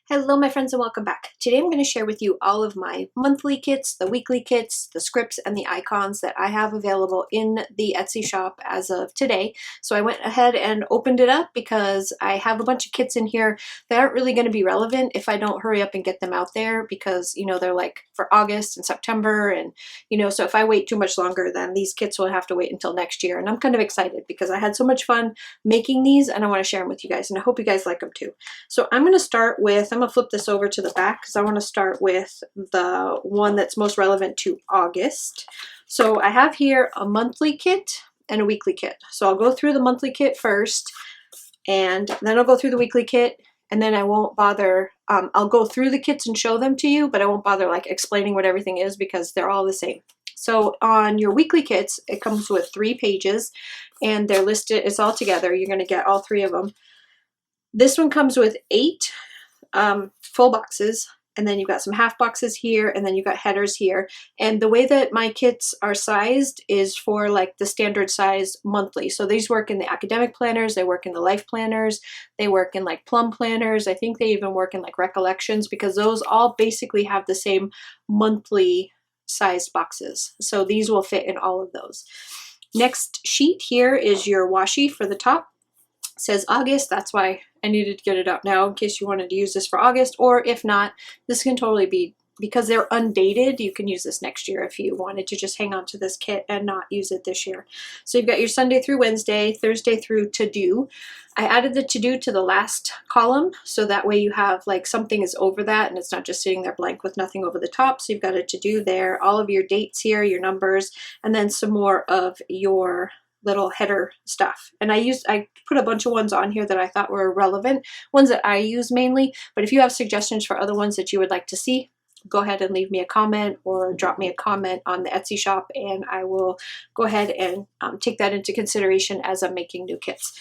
Hello my friends and welcome back. Today I'm going to share with you all of my monthly kits, the weekly kits, the scripts, and the icons that I have available in the Etsy shop as of today. So I went ahead and opened it up because I have a bunch of kits in here that aren't really going to be relevant if I don't hurry up and get them out there because, they're like for August and September and, so if I wait too much longer then these kits will have to wait until next year. And I'm kind of excited because I had so much fun making these and I want to share them with you guys and I hope you guys like them too. So I'm going to start with, I'm going to flip this over to the back because I want to start with the one that's most relevant to August. So I have here a monthly kit and a weekly kit. So I'll go through the monthly kit first and then I'll go through the weekly kit and then I won't bother, I'll go through the kits and show them to you, but I won't bother like explaining what everything is because they're all the same. So on your weekly kits, it comes with 3 pages and they're listed, it's all together. You're going to get all 3 of them. This one comes with 8 full boxes, and then you've got some half boxes here, and then you've got headers here. And the way that my kits are sized is for like the standard size monthly. So these work in the academic planners, they work in the life planners, they work in like plum planners. I think they even work in like recollections because those all basically have the same monthly sized boxes. So these will fit in all of those. Next sheet here is your washi for the top. It says August, that's why I needed to get it up now in case you wanted to use this for August, or if not, this can totally be, because they're undated, you can use this next year if you wanted to just hang on to this kit and not use it this year. So you've got your Sunday through Wednesday, Thursday through to do. I added the to do to the last column so that way you have like something is over that and it's not just sitting there blank with nothing over the top. So you've got a to do there, all of your dates here, your numbers, and then some more of your little header stuff. And I put a bunch of ones on here that I thought were relevant, ones that I use mainly, but if you have suggestions for other ones that you would like to see, go ahead and leave me a comment or drop me a comment on the Etsy shop and I will go ahead and take that into consideration as I'm making new kits.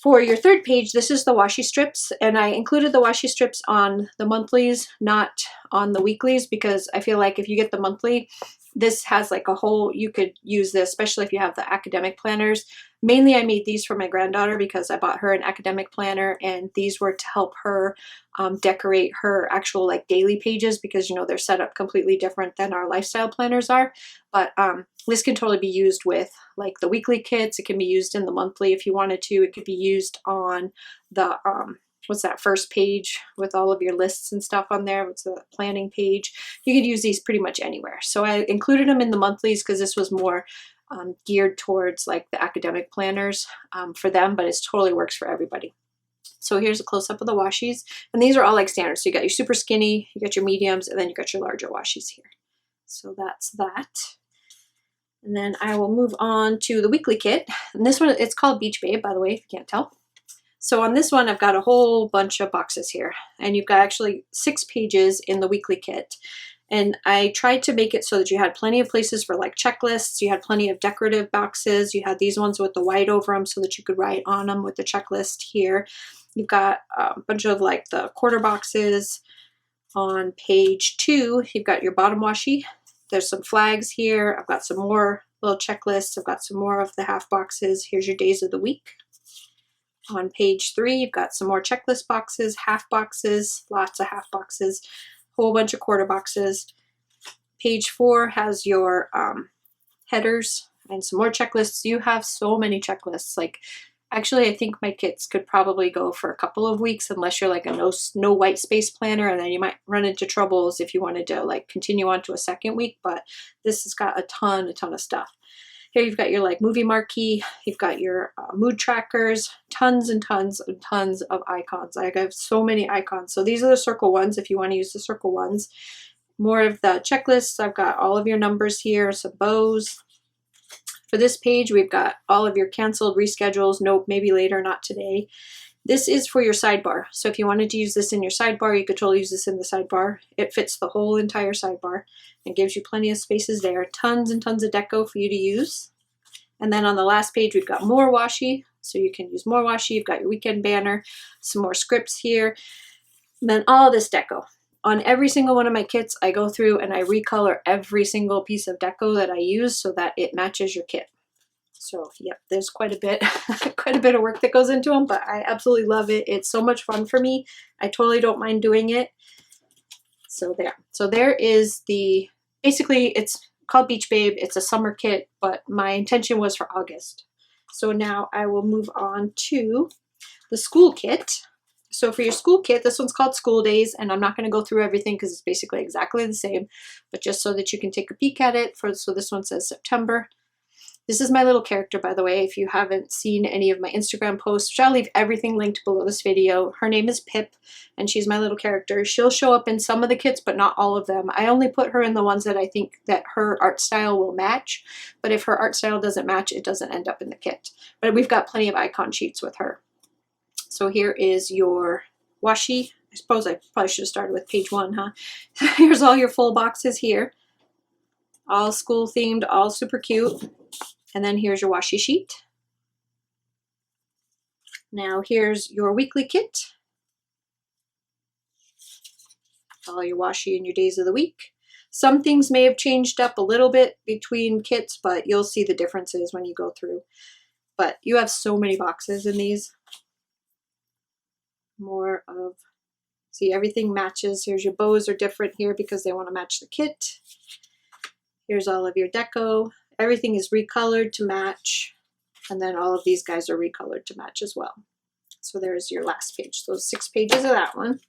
For your third page, this is the washi strips, and I included the washi strips on the monthlies, not on the weeklies, because I feel like if you get the monthly, this has like a whole, you could use this, especially if you have the academic planners. Mainly I made these for my granddaughter because I bought her an academic planner and these were to help her decorate her actual like daily pages because they're set up completely different than our lifestyle planners are. But this can totally be used with like the weekly kits. It can be used in the monthly if you wanted to. It could be used on the what's that first page with all of your lists and stuff on there. It's a planning page. You could use these pretty much anywhere. So I included them in the monthlies because this was more geared towards like the academic planners for them, but it totally works for everybody. So here's a close-up of the washies, and these are all like standard. So you got your super skinny, you got your mediums, and then you got your larger washies here. So that's that. And then I will move on to the weekly kit. And this one, it's called Beach Babe, by the way, if you can't tell. So on this one, I've got a whole bunch of boxes here, and you've got actually 6 pages in the weekly kit. And I tried to make it so that you had plenty of places for like checklists. You had plenty of decorative boxes. You had these ones with the white over them so that you could write on them with the checklist here. You've got a bunch of like the quarter boxes. On page 2, you've got your bottom washi. There's some flags here. I've got some more little checklists. I've got some more of the half boxes. Here's your days of the week. On page 3, you've got some more checklist boxes, half boxes, lots of half boxes, whole bunch of quarter boxes. Page 4 has your headers and some more checklists. You have so many checklists. Like, actually, I think my kits could probably go for a couple of weeks unless you're like a no white space planner, and then you might run into troubles if you wanted to like continue on to a second week. But this has got a ton of stuff. Here you've got your like movie marquee, you've got your mood trackers, tons and tons of icons. I have so many icons. So these are the circle ones if you want to use the circle ones. More of the checklists. I've got all of your numbers here, some bows. For this page, we've got all of your canceled, reschedules, nope, maybe later, not today. This is for your sidebar. So if you wanted to use this in your sidebar, you could totally use this in the sidebar. It fits the whole entire sidebar. It gives you plenty of spaces there. Tons and tons of deco for you to use. And then on the last page, we've got more washi. So you can use more washi. You've got your weekend banner, some more scripts here. And then all this deco. On every single one of my kits, I go through and I recolor every single piece of deco that I use so that it matches your kit. So yep, there's quite a bit, quite a bit of work that goes into them, but I absolutely love it. It's so much fun for me. I totally don't mind doing it. So there. So there is the, basically it's called Beach Babe. It's a summer kit, but my intention was for August. So now I will move on to the school kit. So for your school kit, this one's called School Days, and I'm not going to go through everything because it's basically exactly the same, but just so that you can take a peek at it. So this one says September. This is my little character, by the way, if you haven't seen any of my Instagram posts, which I'll leave everything linked below this video. Her name is Pip, and she's my little character. She'll show up in some of the kits, but not all of them. I only put her in the ones that I think that her art style will match, but if her art style doesn't match, it doesn't end up in the kit. But we've got plenty of icon sheets with her. So here is your washi. I suppose I probably should have started with page 1, huh? Here's all your full boxes here. All school themed, all super cute. And then here's your washi sheet. Now here's your weekly kit. All your washi and your days of the week. Some things may have changed up a little bit between kits, but you'll see the differences when you go through. But you have so many boxes in these. More of, see, everything matches. Here's your bows are different here because they want to match the kit. Here's all of your deco. Everything is recolored to match. And then all of these guys are recolored to match as well. So there's your last page. Those 6 pages of that one.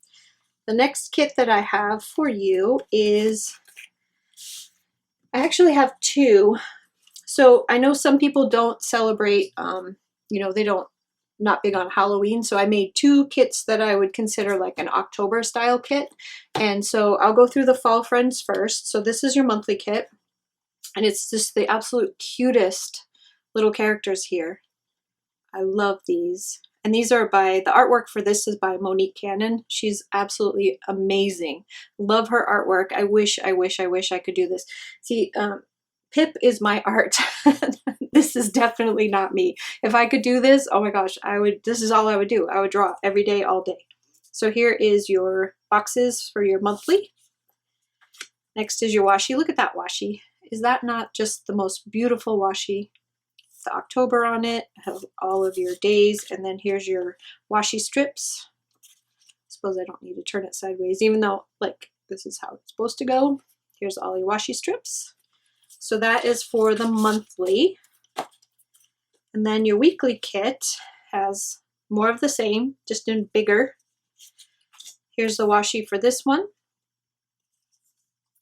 The next kit that I have for you is, I actually have 2. So I know some people don't celebrate, you know, they don't, not big on Halloween, so I made 2 kits that I would consider like an October style kit. And so I'll go through the Fall Friends first. So this is your monthly kit, and it's just the absolute cutest little characters here. I love these. And these are by, the artwork for this is by Monique Cannon. She's absolutely amazing. Love her artwork. I wish I could do this. See, Pip is my art. This is definitely not me. If I could do this, oh my gosh, I would, this is all I would do. I would draw every day, all day. So here is your boxes for your monthly. Next is your washi. Look at that washi. Is that not just the most beautiful washi? The October on it, have all of your days, and then here's your washi strips. I suppose I don't need to turn it sideways, even though like this is how it's supposed to go. Here's all your washi strips. So that is for the monthly. And then your weekly kit has more of the same, just in bigger. Here's the washi for this one.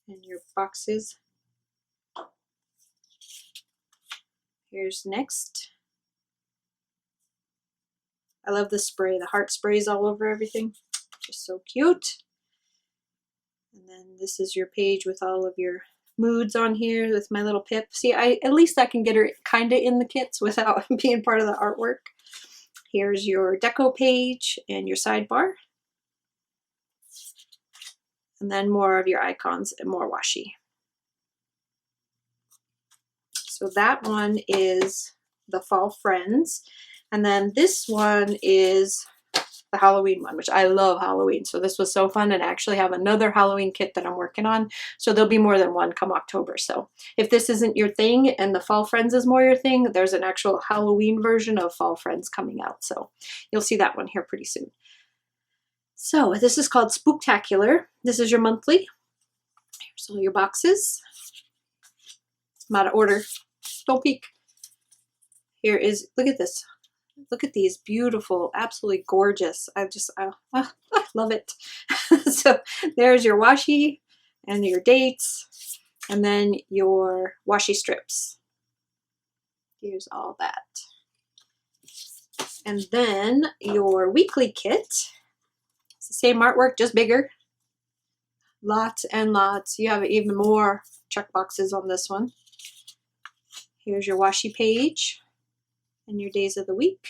And your boxes. Here's next. I love the spray. The heart sprays all over everything. Just so cute. And then this is your page with all of your moods on here with my little Pip. See, at least I can get her kind of in the kits without being part of the artwork. Here's your deco page and your sidebar. And then more of your icons and more washi. So that one is the Fall Friends. And then this one is the Halloween one, which I love Halloween. So this was so fun, and I actually have another Halloween kit that I'm working on. So there'll be more than one come October. So if this isn't your thing and the Fall Friends is more your thing, there's an actual Halloween version of Fall Friends coming out. So you'll see that one here pretty soon. So this is called Spooktacular. This is your monthly. Here's all your boxes. I'm out of order. Don't peek. Here is, look at this. Look at these beautiful, absolutely gorgeous. I love it. So there's your washi and your dates, and then your washi strips. Here's all that. And then your weekly kit. It's the same artwork, just bigger. Lots and lots. You have even more check boxes on this one. Here's your washi page and your days of the week.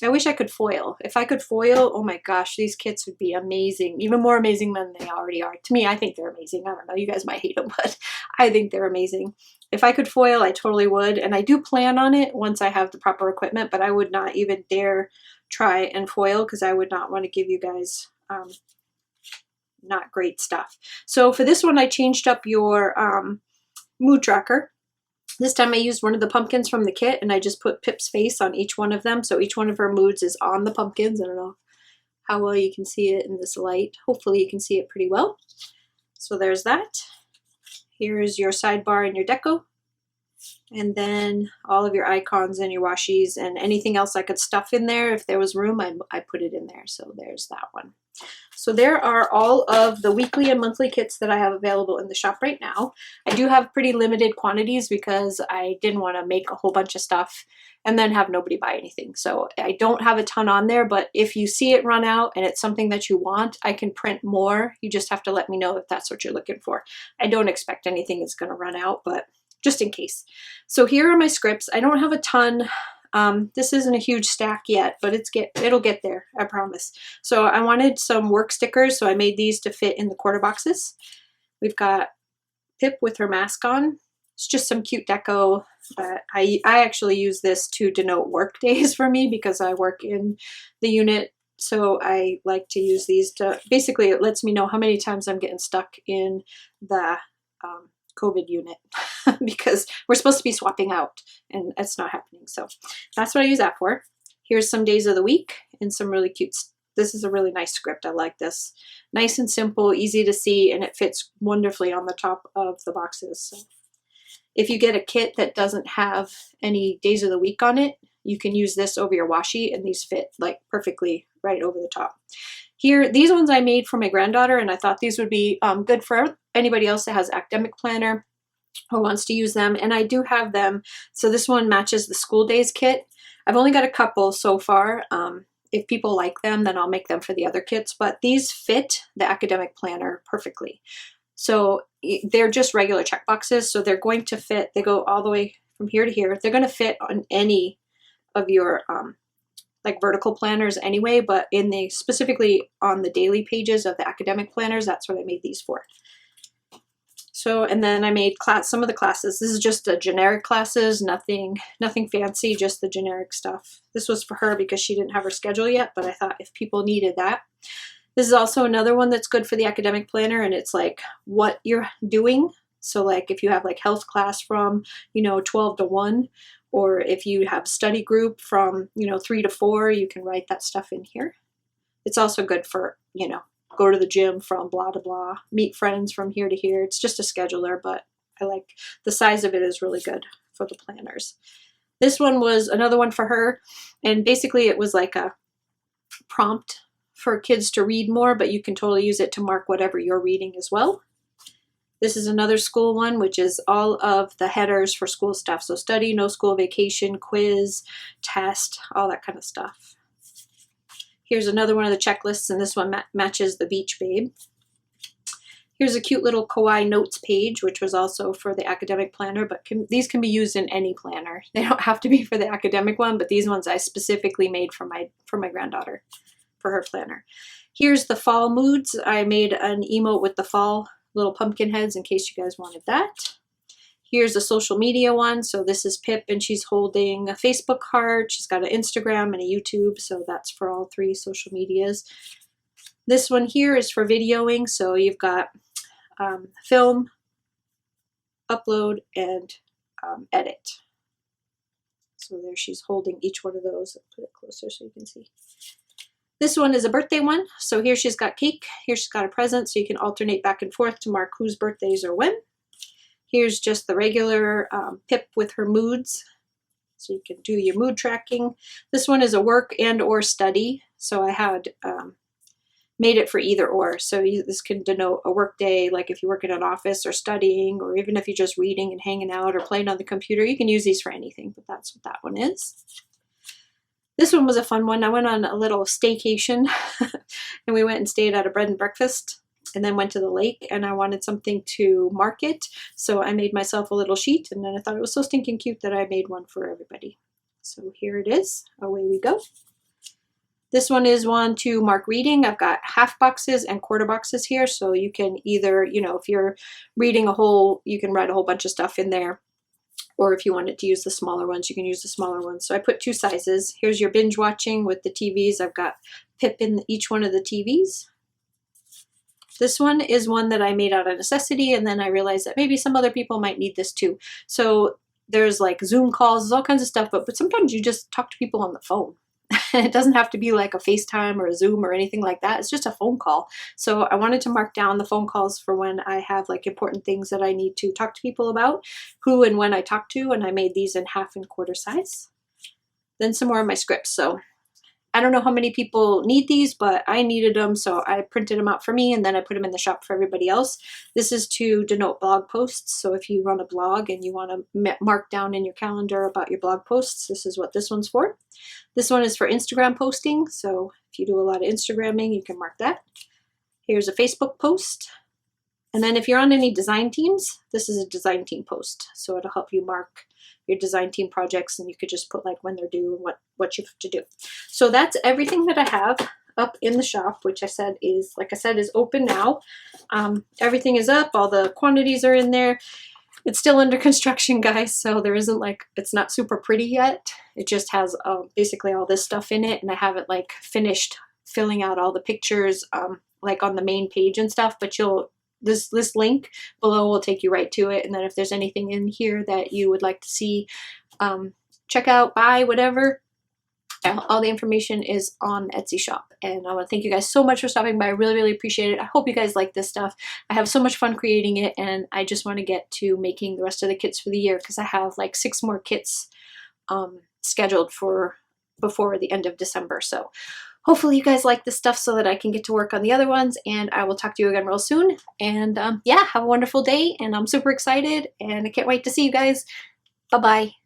I wish I could foil. If I could foil, oh my gosh, these kits would be amazing. Even more amazing than they already are. To me, I think they're amazing. I don't know, you guys might hate them, but I think they're amazing. If I could foil, I totally would. And I do plan on it once I have the proper equipment, but I would not even dare try and foil because I would not want to give you guys not great stuff. So for this one, I changed up your mood tracker. This time I used one of the pumpkins from the kit, and I just put Pip's face on each one of them. So each one of her moods is on the pumpkins. I don't know how well you can see it in this light. Hopefully you can see it pretty well. So there's that. Here's your sidebar and your deco. And then all of your icons and your washies and anything else I could stuff in there. If there was room, I put it in there. So there's that one. So there are all of the weekly and monthly kits that I have available in the shop right now. I do have pretty limited quantities because I didn't want to make a whole bunch of stuff and then have nobody buy anything. So I don't have a ton on there, but if you see it run out and it's something that you want, I can print more. You just have to let me know if that's what you're looking for. I don't expect anything is going to run out, but just in case. So here are my scripts. I don't have a ton. This isn't a huge stack yet, but it'll get there, I promise. So I wanted some work stickers, so I made these to fit in the quarter boxes. We've got Pip with her mask on. It's just some cute deco. I actually use this to denote work days for me because I work in the unit. So I like to use these to, basically it lets me know how many times I'm getting stuck in the COVID unit because we're supposed to be swapping out and it's not happening. So that's what I use that for. Here's some days of the week and some really cute. This is a really nice script. I like this. Nice and simple, easy to see, and it fits wonderfully on the top of the boxes. So if you get a kit that doesn't have any days of the week on it, you can use this over your washi and these fit like perfectly right over the top. Here, these ones I made for my granddaughter, and I thought these would be good for anybody else that has academic planner or wants to use them, and I do have them. So this one matches the school days kit. I've only got a couple so far. If people like them, then I'll make them for the other kits, but these fit the academic planner perfectly. So they're just regular check boxes, so they're going to fit, they go all the way from here to here. They're going to fit on any of your like vertical planners anyway, but specifically on the daily pages of the academic planners, that's what I made these for. So, and then I made some of the classes. This is just the generic classes, nothing fancy, just the generic stuff. This was for her because she didn't have her schedule yet, but I thought if people needed that. This is also another one that's good for the academic planner, and it's like what you're doing. So like if you have like health class from, 12 to 1, or if you have study group from, 3 to 4, you can write that stuff in here. It's also good for, go to the gym from blah to blah, meet friends from here to here. It's just a scheduler, but I like the size of it is really good for the planners. This one was another one for her, and basically it was like a prompt for kids to read more, but you can totally use it to mark whatever you're reading as well. This is another school one, which is all of the headers for school stuff. So study, no school, vacation, quiz, test, all that kind of stuff. Here's another one of the checklists, and this one matches the Beach Babe. Here's a cute little Kawaii Notes page, which was also for the academic planner, but these can be used in any planner. They don't have to be for the academic one, but these ones I specifically made for my granddaughter, for her planner. Here's the fall moods. I made an emote with the fall little pumpkin heads in case you guys wanted that. Here's a social media one. So this is Pip, and she's holding a Facebook heart. She's got an Instagram and a YouTube, so that's for all 3 social medias. This one here is for videoing. So you've got film, upload, and edit. So there she's holding each one of those. I'll put it closer so you can see. This one is a birthday one. So here she's got cake. Here she's got a present, so you can alternate back and forth to mark whose birthdays are when. Here's just the regular Pip with her moods. So you can do your mood tracking. This one is a work and or study. So I had made it for either or. So this can denote a work day, like if you work in an office or studying, or even if you're just reading and hanging out or playing on the computer. You can use these for anything, but that's what that one is. This one was a fun one. I went on a little staycation and we went and stayed at a bread and breakfast and then went to the lake, and I wanted something to mark it. So I made myself a little sheet, and then I thought it was so stinking cute that I made one for everybody. So here it is. Away we go. This one is one to mark reading. I've got half boxes and quarter boxes here. So you can either, if you're reading you can write a whole bunch of stuff in there. Or if you wanted to use the smaller ones, you can use the smaller ones. So I put 2 sizes. Here's your binge watching with the TVs. I've got Pip in each one of the TVs. This one is one that I made out of necessity, and then I realized that maybe some other people might need this too. So there's like Zoom calls, there's all kinds of stuff, but sometimes you just talk to people on the phone. It doesn't have to be like a FaceTime or a Zoom or anything like that. It's just a phone call. So I wanted to mark down the phone calls for when I have like important things that I need to talk to people about, who and when I talk to, and I made these in 1/2 and 1/4 size. Then some more of my scripts. So I don't know how many people need these, but I needed them, so I printed them out for me, and then I put them in the shop for everybody else. This is to denote blog posts, so if you run a blog and you want to mark down in your calendar about your blog posts, this is what this one's for. This one is for Instagram posting, so if you do a lot of Instagramming, you can mark that. Here's a Facebook post. And then if you're on any design teams, this is a design team post, so it'll help you mark your design team projects, and you could just put like when they're due and what you have to do. So that's everything that I have up in the shop, which I said is, like I said, is open now. Everything is up, all the quantities are in there. It's still under construction, guys, so there isn't like, it's not super pretty yet. It just has basically all this stuff in it, and I haven't like finished filling out all the pictures like on the main page and stuff, but this link below will take you right to it. And then if there's anything in here that you would like to see, check out, buy, whatever, all the information is on Etsy shop. And I want to thank you guys so much for stopping by. I really, really appreciate it. I hope you guys like this stuff. I have so much fun creating it, and I just want to get to making the rest of the kits for the year, because I have like 6 more kits scheduled for before the end of December. So hopefully you guys like this stuff so that I can get to work on the other ones, and I will talk to you again real soon. And yeah, have a wonderful day, and I'm super excited, and I can't wait to see you guys. Bye-bye.